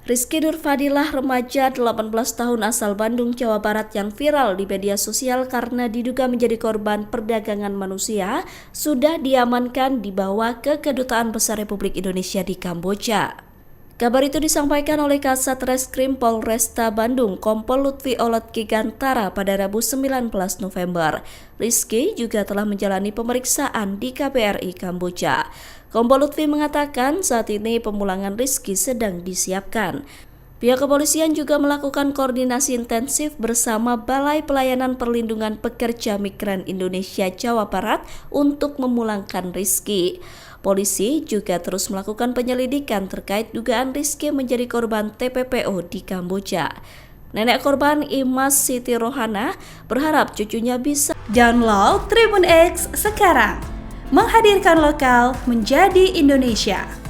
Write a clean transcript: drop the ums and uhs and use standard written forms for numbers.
Rizky Nurfadilah, remaja 18 tahun asal Bandung, Jawa Barat yang viral di media sosial karena diduga menjadi korban perdagangan manusia, sudah diamankan dibawa ke Kedutaan Besar Republik Indonesia di Kamboja. Kabar itu disampaikan oleh Kasat Reskrim Polresta Bandung, Kompol Lutfi Olot Gigantara pada Rabu 19 November. Rizky juga telah menjalani pemeriksaan di KBRI Kamboja. Kompol Lutfi mengatakan saat ini pemulangan Rizky sedang disiapkan. Pihak kepolisian juga melakukan koordinasi intensif bersama Balai Pelayanan Perlindungan Pekerja Migran Indonesia Jawa Barat untuk memulangkan Rizky. Polisi juga terus melakukan penyelidikan terkait dugaan Rizky menjadi korban TPPO di Kamboja. Nenek korban, Imas Siti Rohana, berharap cucunya bisa download Tribun X sekarang, menghadirkan lokal menjadi Indonesia.